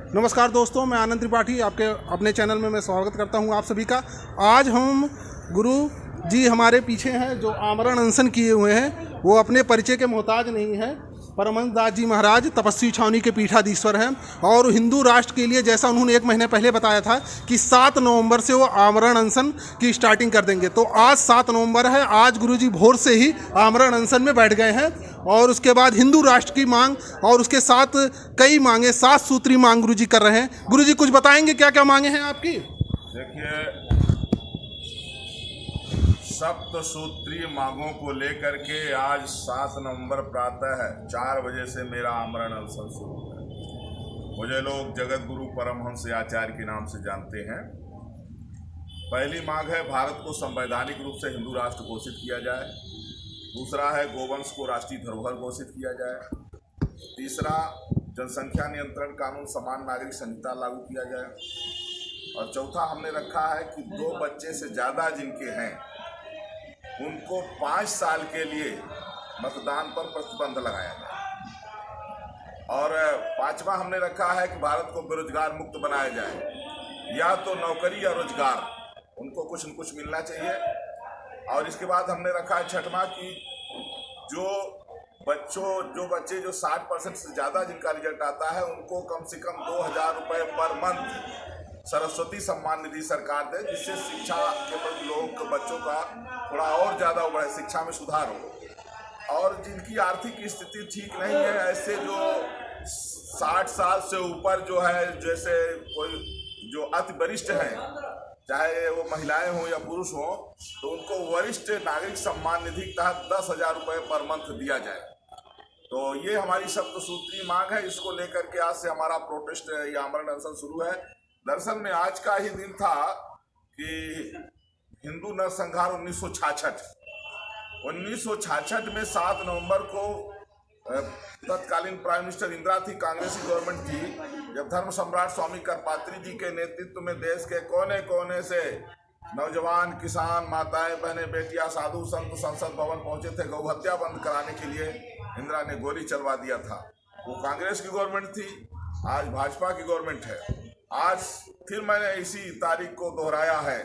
नमस्कार दोस्तों, मैं आनंद त्रिपाठी आपके अपने चैनल में मैं स्वागत करता हूं आप सभी का। आज हम गुरु जी हमारे पीछे हैं जो आमरण अनशन किए हुए हैं। वो अपने परिचय के मोहताज नहीं हैं। परमहंस दास जी महाराज तपस्वी छावनी के पीठाधीश्वर हैं और हिंदू राष्ट्र के लिए, जैसा उन्होंने 1 महीने पहले बताया था कि 7 नवंबर से वो आमरण अनशन की स्टार्टिंग कर देंगे, तो आज 7 नवंबर है। आज गुरुजी भोर से ही आमरण अनशन में बैठ गए हैं और उसके बाद हिंदू राष्ट्र की मांग और उसके साथ कई मांगे, 7 सूत्री मांग गुरुजी कर रहे हैं। गुरुजी कुछ बताएंगे क्या क्या मांगे हैं आपकी? देखिए, सप्त सूत्री मांगों को लेकर के आज 7 नवंबर प्रातः 4 बजे से मेरा आमरण अनशन शुरू है। मुझे लोग जगत गुरु परमहंस आचार्य के नाम से जानते हैं। पहली मांग है भारत को संवैधानिक रूप से हिंदू राष्ट्र घोषित किया जाए। दूसरा है गोवंश को राष्ट्रीय धरोहर घोषित किया जाए। तीसरा, जनसंख्या नियंत्रण कानून समान नागरिक संहिता लागू किया जाए। और चौथा हमने रखा है कि 2 बच्चे से ज़्यादा जिनके हैं उनको 5 साल के लिए मतदान पर प्रतिबंध लगाया जाए। और 5वां हमने रखा है कि भारत को बेरोजगार मुक्त बनाया जाए। या तो नौकरी या रोजगार, उनको कुछ न कुछ मिलना चाहिए। और इसके बाद हमने रखा है 6वां कि जो बच्चे जो 60% से ज़्यादा जिनका रिजल्ट आता है उनको कम से कम 2000 रुपये पर मंथ सरस्वती सम्मान निधि सरकार दे, जिससे शिक्षा के प्रति लोगों के बच्चों का थोड़ा और ज़्यादा बढ़े, शिक्षा में सुधार हो। और जिनकी आर्थिक स्थिति ठीक नहीं है, ऐसे जो 60 साल से ऊपर जो है, जैसे कोई जो अति वरिष्ठ हैं, चाहे वो महिलाएं हों या पुरुष हों, तो उनको वरिष्ठ नागरिक सम्मान निधि के तहत 10,000 रुपये पर मंथ दिया जाए। तो ये हमारी सप्तसूत्री मांग है। इसको लेकर के आज से हमारा प्रोटेस्ट या आमरण अनशन शुरू है। दरअसल में आज का ही दिन था कि हिंदू नरसंहार 1966 में 7 नवंबर को तत्कालीन प्राइम मिनिस्टर इंदिरा थी, कांग्रेसी गवर्नमेंट थी, जब धर्म सम्राट स्वामी करपात्री जी के नेतृत्व में देश के कोने कोने से नौजवान, किसान, माताएं, बहनें, बेटियां, साधु संत संसद भवन पहुंचे थे गौ हत्या बंद कराने के लिए। इंदिरा ने गोली चलवा दिया था। वो कांग्रेस की गवर्नमेंट थी, आज भाजपा की गवर्नमेंट है। आज फिर मैंने इसी तारीख को दोहराया है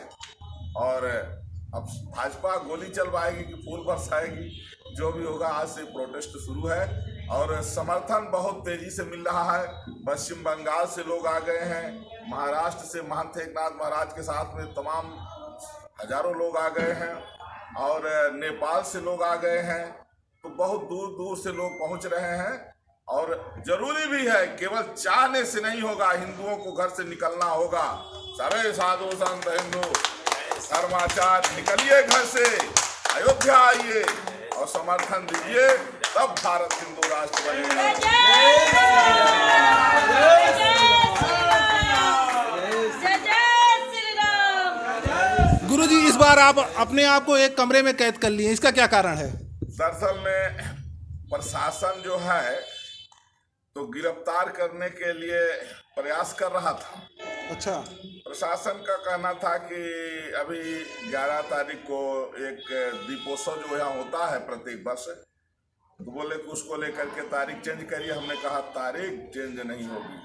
और अब भाजपा गोली चलवाएगी कि फूल बरसाएगी, जो भी होगा, आज से प्रोटेस्ट शुरू है। और समर्थन बहुत तेजी से मिल रहा है। पश्चिम बंगाल से लोग आ गए हैं, महाराष्ट्र से महंत एकनाथ महाराज के साथ में तमाम हजारों लोग आ गए हैं, और नेपाल से लोग आ गए हैं। तो बहुत दूर दूर से लोग पहुंच रहे हैं। और जरूरी भी है, केवल चाहने से नहीं होगा, हिंदुओं को घर से निकलना होगा। सारे साधु संत हिंदू धर्माचार्य निकलिए घर से, अयोध्या आइए और समर्थन दीजिए, तब भारत हिंदू राष्ट्र बनेगा। गुरुजी, इस बार आप अपने आप को एक कमरे में कैद कर लिए, इसका क्या कारण है? दरअसल में प्रशासन जो है तो गिरफ्तार करने के लिए प्रयास कर रहा था। अच्छा। प्रशासन का कहना था कि अभी 11 तारीख को एक दीपोत्सव जो यहाँ होता है प्रत्येक वर्ष, तो बोले कि उसको लेकर के तारीख चेंज करिए। हमने कहा तारीख चेंज नहीं होगी।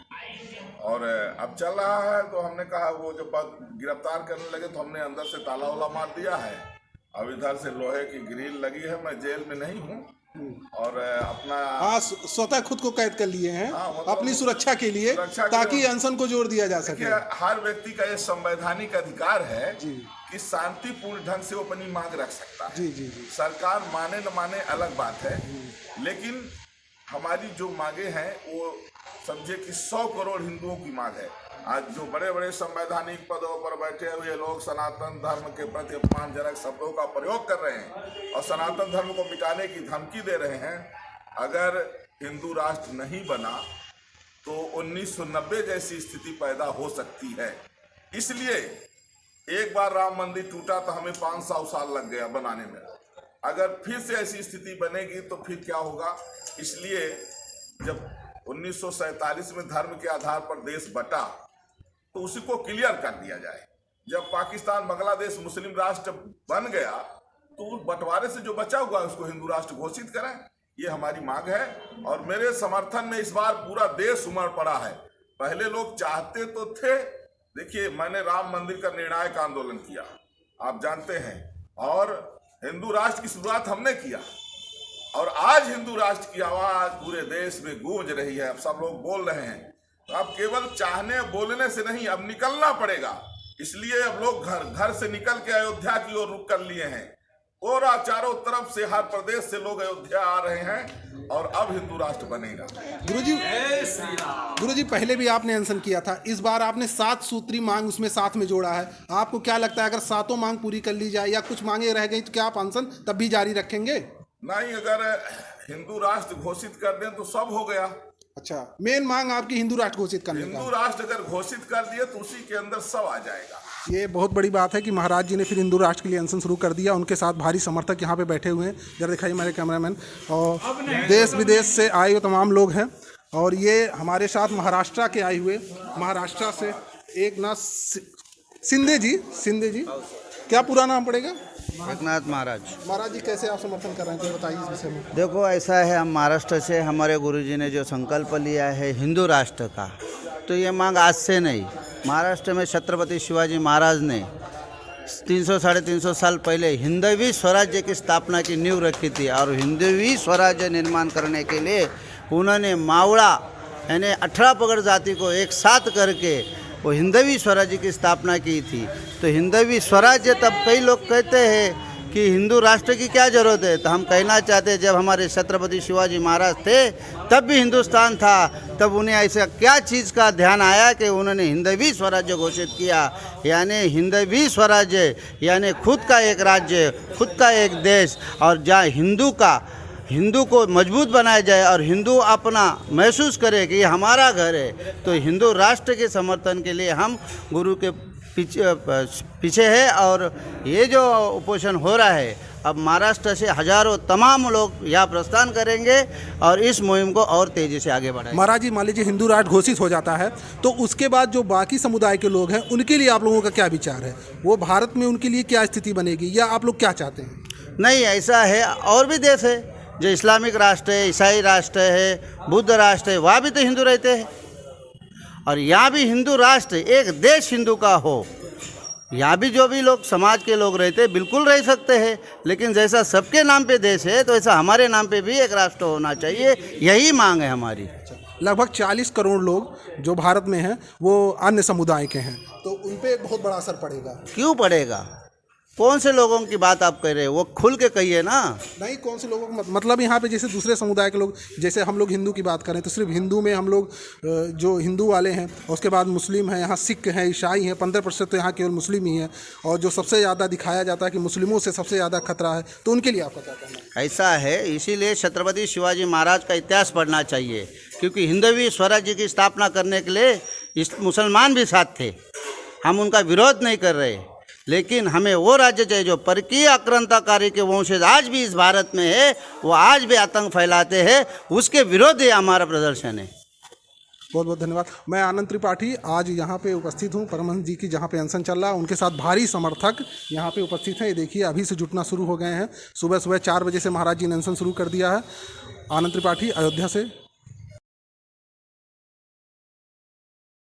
और अब चल रहा है, तो हमने कहा वो जब गिरफ्तार करने लगे तो हमने अंदर से ताला वाला मार दिया है। अब इधर से लोहे की ग्रिल लगी है। मैं जेल में नहीं हूँ और अपना स्वतः खुद को कैद कर लिए हैं। मतलब अपनी सुरक्षा के लिए, ताकि अनशन को जोड़ दिया जा सके। हर व्यक्ति का ये संवैधानिक अधिकार है कि शांतिपूर्ण ढंग से वो अपनी मांग रख सकता है। जी। सरकार माने न माने अलग बात है, लेकिन हमारी जो मांगे हैं वो समझे कि 100 करोड़ हिंदुओं की मांग है। आज जो बड़े बड़े संवैधानिक पदों पर बैठे हुए लोग सनातन धर्म के प्रति अपमानजनक शब्दों का प्रयोग कर रहे हैं और सनातन धर्म को मिटाने की धमकी दे रहे हैं। अगर हिंदू राष्ट्र नहीं बना तो 1990 जैसी स्थिति पैदा हो सकती है। इसलिए एक बार राम मंदिर टूटा तो हमें 500 साल लग गया बनाने में। अगर फिर से ऐसी स्थिति बनेगी तो फिर क्या होगा? इसलिए जब 1947 में धर्म के आधार पर देश बटा तो उसी को क्लियर कर दिया जाए। जब पाकिस्तान, बांग्लादेश मुस्लिम राष्ट्र बन गया तो उस बंटवारे से जो बचा हुआ है उसको हिंदू राष्ट्र घोषित करें। ये हमारी मांग है और मेरे समर्थन में इस बार पूरा देश उमड़ पड़ा है। पहले लोग चाहते तो थे, देखिए मैंने राम मंदिर का निर्णायक आंदोलन किया, आप जानते हैं, और हिंदू राष्ट्र की शुरुआत हमने किया, और आज हिंदू राष्ट्र की आवाज पूरे देश में गूंज रही है। अब सब लोग बोल रहे हैं, तो अब केवल चाहने बोलने से नहीं, अब निकलना पड़ेगा। इसलिए अब लोग घर से निकल के अयोध्या की ओर रुख कर लिए हैं, और चारों तरफ से, हर प्रदेश से लोग अयोध्या आ रहे हैं, और अब हिंदू राष्ट्र बनेगा। गुरुजी पहले भी आपने अनशन किया था, इस बार आपने 7 सूत्री मांग उसमें साथ में जोड़ा है। आपको क्या लगता है, अगर 7 मांग पूरी कर ली जाए या कुछ मांगे रह गई, तो क्या आप अनशन तब भी जारी रखेंगे? नहीं, अगर हिंदू राष्ट्र घोषित कर दें तो सब हो गया। अच्छा, मेन मांग आपकी हिंदू राष्ट्र घोषित करने का। हिंदू राष्ट्र अगर घोषित कर दिए तो उसी के अंदर सब आ जाएगा। ये बहुत बड़ी बात है कि महाराज जी ने फिर हिंदू राष्ट्र के लिए अनशन शुरू कर दिया। उनके साथ भारी समर्थक यहाँ पे बैठे हुए हैं, जरा दिखाइए हमारे कैमरामैन, और देश विदेश से आए हुए तमाम लोग हैं। और ये हमारे साथ महाराष्ट्र के आए हुए, महाराष्ट्र से एक नाथ शिंदे जी, क्या पूरा नाम पड़ेगा? एकनाथ महाराज। महाराज जी कैसे आप समर्थन कर रहे हैं, तो बताइए इस विषय में। देखो, ऐसा है, हम महाराष्ट्र से, हमारे गुरुजी ने जो संकल्प लिया है हिंदू राष्ट्र का, तो ये मांग आज से नहीं, महाराष्ट्र में छत्रपति शिवाजी महाराज ने 300-350 साल पहले हिंदवी स्वराज्य की स्थापना की नींव रखी थी, और हिंदवी स्वराज्य निर्माण करने के लिए उन्होंने मावड़ा यानी 18 पगड़ जाति को एक साथ करके वो हिंदवी स्वराज्य की स्थापना की थी। तो हिंदवी स्वराज्य, तब कई लोग कहते हैं कि हिंदू राष्ट्र की क्या ज़रूरत है, तो हम कहना चाहते हैं, जब हमारे छत्रपति शिवाजी महाराज थे तब भी हिंदुस्तान था, तब उन्हें ऐसा क्या चीज़ का ध्यान आया कि उन्होंने हिंदवी स्वराज्य घोषित किया। यानी हिंदवी स्वराज्य यानी खुद का एक राज्य, खुद का एक देश, और जहाँ हिंदू को मजबूत बनाया जाए और हिंदू अपना महसूस करे कि ये हमारा घर है। तो हिंदू राष्ट्र के समर्थन के लिए हम गुरु के पीछे है। और ये जो उपोषण हो रहा है, अब महाराष्ट्र से हजारों तमाम लोग यहाँ प्रस्थान करेंगे और इस मुहिम को और तेज़ी से आगे बढ़ाएंगे। महाराज जी, मान लीजिए हिंदू राष्ट्र घोषित हो जाता है, तो उसके बाद जो बाकी समुदाय के लोग हैं उनके लिए आप लोगों का क्या विचार है? वो भारत में उनके लिए क्या स्थिति बनेगी, या आप लोग क्या चाहते हैं? नहीं, ऐसा है, और भी देश है जो इस्लामिक राष्ट्र है, ईसाई राष्ट्र है, बुद्ध राष्ट्र है, वहाँ भी तो हिंदू रहते हैं। और यहाँ भी हिंदू राष्ट्र, एक देश हिंदू का हो, यहाँ भी जो भी लोग समाज के लोग रहते हैं बिल्कुल रह सकते हैं। लेकिन जैसा सबके नाम पे देश है, तो ऐसा हमारे नाम पे भी एक राष्ट्र होना चाहिए, यही मांग है हमारी। लगभग 40 करोड़ लोग जो भारत में हैं वो अन्य समुदाय के हैं, तो उन पे बहुत बड़ा असर पड़ेगा। क्यों पड़ेगा? कौन से लोगों की बात आप कह रहे हो, वो खुल के कहिए ना। नहीं, कौन से लोगों को मतलब यहाँ पे जैसे दूसरे समुदाय के लोग, जैसे हम लोग हिंदू की बात करें तो सिर्फ हिंदू में हम लोग जो हिंदू वाले हैं, उसके बाद मुस्लिम हैं, यहाँ सिख हैं, ईसाई हैं, 15% तो यहाँ केवल मुस्लिम ही हैं, और जो सबसे ज़्यादा दिखाया जाता है कि मुस्लिमों से सबसे ज़्यादा खतरा है, तो उनके लिए आपका क्या कहना है? ऐसा है, इसीलिए छत्रपति शिवाजी महाराज का इतिहास पढ़ना चाहिए, क्योंकि हिंदवी स्वराज्य की स्थापना करने के लिए इस मुसलमान भी साथ थे। हम उनका विरोध नहीं कर रहे, लेकिन हमें वो राज्य चाहिए जो परकीय आक्रांताकारी के वंशज आज भी इस भारत में है, वो आज भी आतंक फैलाते हैं, उसके विरोध ही हमारा प्रदर्शन है। बहुत बहुत धन्यवाद। मैं आनंद त्रिपाठी आज यहाँ पे उपस्थित हूँ, परमहंस जी की जहाँ पे अनशन चल रहा है, उनके साथ भारी समर्थक यहाँ पे उपस्थित हैं। ये देखिए, अभी से जुटना शुरू हो गए हैं। सुबह 4 बजे से महाराज जी ने अनशन शुरू कर दिया है। आनंद त्रिपाठी, अयोध्या से।